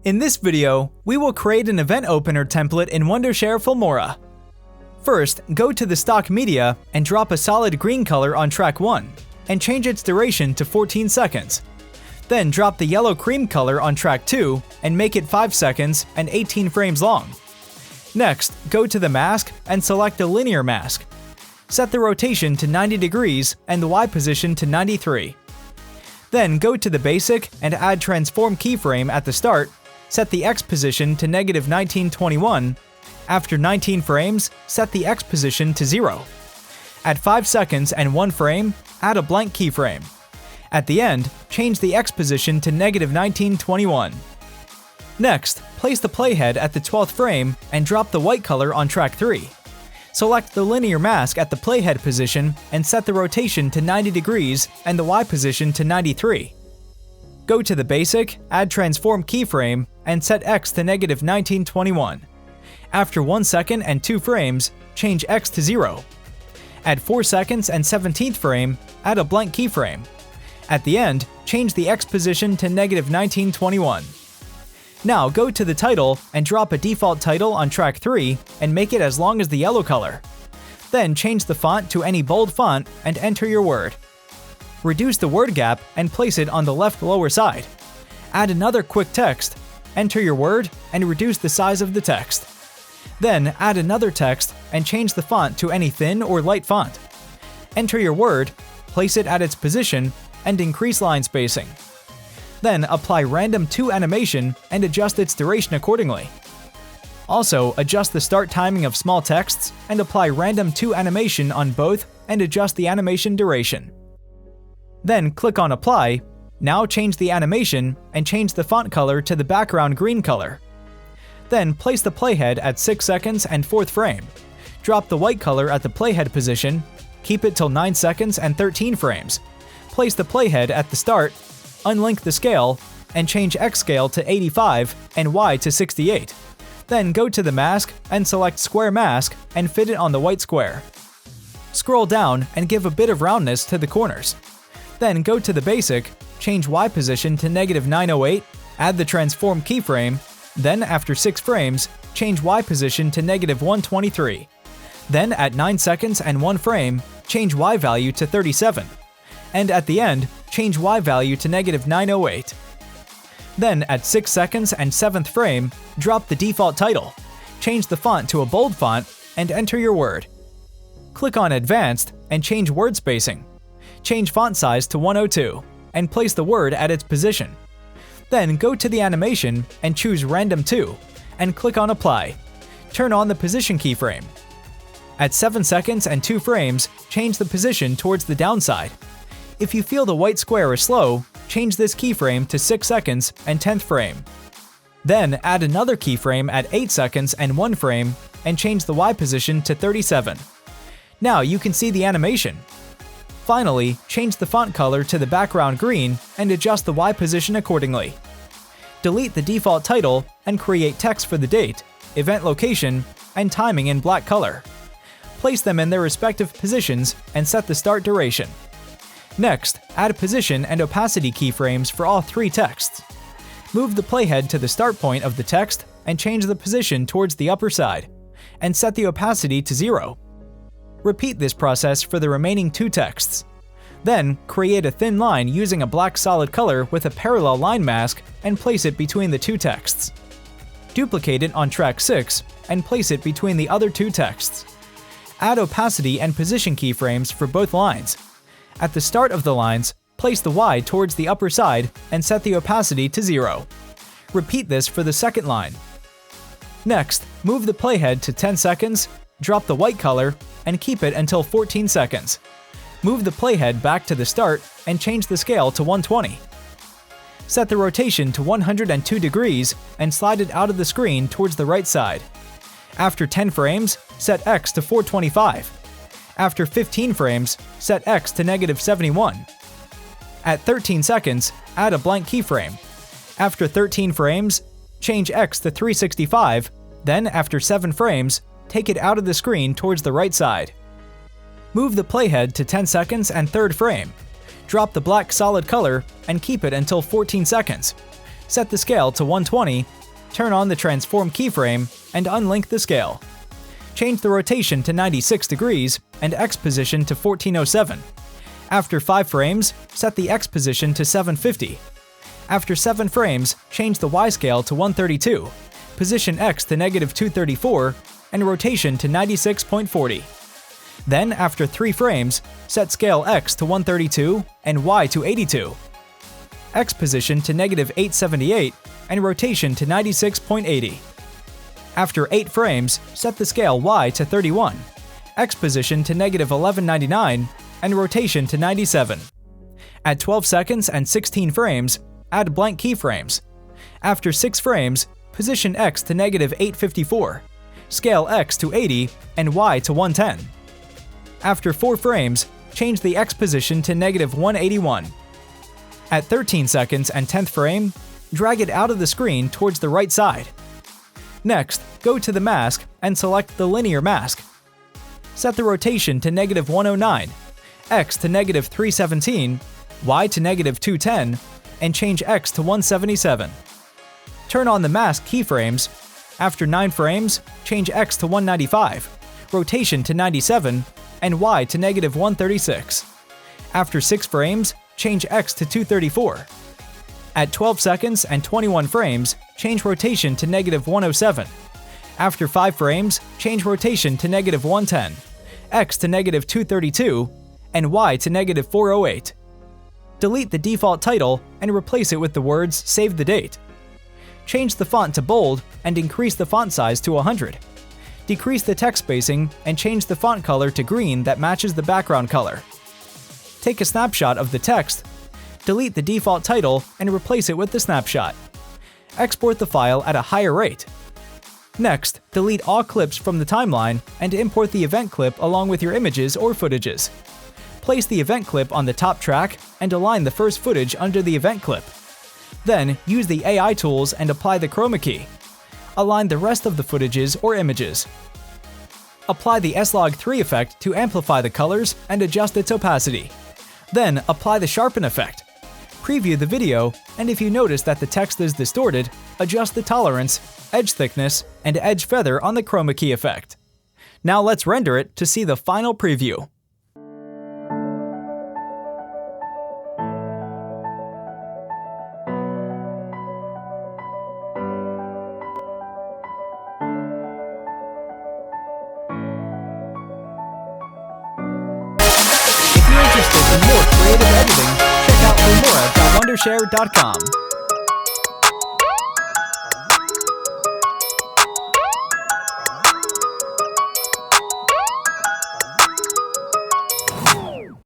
In this video, we will create an event opener template in Wondershare Filmora. First, go to the stock media and drop a solid green color on track 1, and change its duration to 14 seconds. Then drop the yellow cream color on track 2 and make it 5 seconds and 18 frames long. Next, go to the mask and select a linear mask. Set the rotation to 90 degrees and the Y position to 93. Then go to the basic and add transform keyframe at the start. Set the X position to -1921. After 19 frames, set the X position to 0. At 5 seconds and 1 frame, add a blank keyframe. At the end, change the X position to -1921. Next, place the playhead at the 12th frame and drop the white color on track 3. Select the linear mask at the playhead position and set the rotation to 90 degrees and the Y position to 93. Go to the basic, add transform keyframe, and set X to -1921. After 1 second and 2 frames, change X to 0. At 4 seconds and 17th frame, add a blank keyframe. At the end, change the X position to -1921. Now go to the title and drop a default title on track 3 and make it as long as the yellow color. Then change the font to any bold font and enter your word. Reduce the word gap and place it on the left lower side. Add another quick text, enter your word, and reduce the size of the text. Then add another text and change the font to any thin or light font. Enter your word, place it at its position, and increase line spacing. Then apply random 2 animation and adjust its duration accordingly. Also, adjust the start timing of small texts and apply random 2 animation on both and adjust the animation duration. Then click on Apply. Now change the animation and change the font color to the background green color. Then place the playhead at 6 seconds and 4th frame. Drop the white color at the playhead position, keep it till 9 seconds and 13 frames. Place the playhead at the start, unlink the scale, and change X scale to 85 and Y to 68. Then go to the mask and select Square Mask and fit it on the white square. Scroll down and give a bit of roundness to the corners. Then go to the basic, change Y position to -908, add the transform keyframe, then after 6 frames, change Y position to -123. Then at 9 seconds and 1 frame, change Y value to 37. And at the end, change Y value to -908. Then at 6 seconds and 7th frame, drop the default title, change the font to a bold font, and enter your word. Click on Advanced and change word spacing. Change font size to 102, and place the word at its position. Then go to the animation and choose Random 2, and click on Apply. Turn on the position keyframe. At 7 seconds and 2 frames, change the position towards the downside. If you feel the white square is slow, change this keyframe to 6 seconds and 10th frame. Then add another keyframe at 8 seconds and 1 frame, and change the Y position to 37. Now you can see the animation. Finally, change the font color to the background green and adjust the Y position accordingly. Delete the default title and create text for the date, event location, and timing in black color. Place them in their respective positions and set the start duration. Next, add position and opacity keyframes for all 3 texts. Move the playhead to the start point of the text and change the position towards the upper side, and set the opacity to 0. Repeat this process for the remaining 2 texts. Then, create a thin line using a black solid color with a parallel line mask and place it between the 2 texts. Duplicate it on track 6 and place it between the other 2 texts. Add opacity and position keyframes for both lines. At the start of the lines, place the Y towards the upper side and set the opacity to 0. Repeat this for the second line. Next, move the playhead to 10 seconds, drop the white color, and keep it until 14 seconds. Move the playhead back to the start and change the scale to 120. Set the rotation to 102 degrees and slide it out of the screen towards the right side. After 10 frames, set X to 425. After 15 frames, set X to -71. At 13 seconds, add a blank keyframe. After 13 frames, change X to 365, then after 7 frames, take it out of the screen towards the right side. Move the playhead to 10 seconds and 3rd frame. Drop the black solid color and keep it until 14 seconds. set the scale to 120, turn on the transform keyframe, and unlink the scale. Change the rotation to 96 degrees and X position to 1407. After 5 frames, set the X position to 750. After 7 frames, change the Y scale to 132, position X to -234, and rotation to 96.40. Then, after 3 frames, set scale X to 132 and Y to 82. X position to -878 and rotation to 96.80. After 8 frames, set the scale Y to 31, X position to -1199, and rotation to 97. At 12 seconds and 16 frames, add blank keyframes. After 6 frames, position X to -854, scale X to 80 and Y to 110. After 4 frames, change the X position to -181. At 13 seconds and 10th frame, drag it out of the screen towards the right side. Next, go to the mask and select the linear mask. Set the rotation to -109, X to -317, Y to -210, and change X to 177. Turn on the mask keyframes. After 9 frames, change X to 195, rotation to 97, and Y to -136. After 6 frames, change X to 234. At 12 seconds and 21 frames, change rotation to -107. After 5 frames, change rotation to -110, X to -232, and Y to -408. Delete the default title and replace it with the words "Save the date." Change the font to bold and increase the font size to 100. Decrease the text spacing and change the font color to green that matches the background color. Take a snapshot of the text. Delete the default title and replace it with the snapshot. Export the file at a higher rate. Next, delete all clips from the timeline and import the event clip along with your images or footages. Place the event clip on the top track and align the first footage under the event clip. Then, use the AI tools and apply the chroma key. Align the rest of the footages or images. Apply the S-Log3 effect to amplify the colors and adjust its opacity. Then, apply the sharpen effect. Preview the video, and if you notice that the text is distorted, adjust the tolerance, edge thickness, and edge feather on the chroma key effect. Now let's render it to see the final preview. If you're interested in more creative editing, check out Filmora.wondershare.com.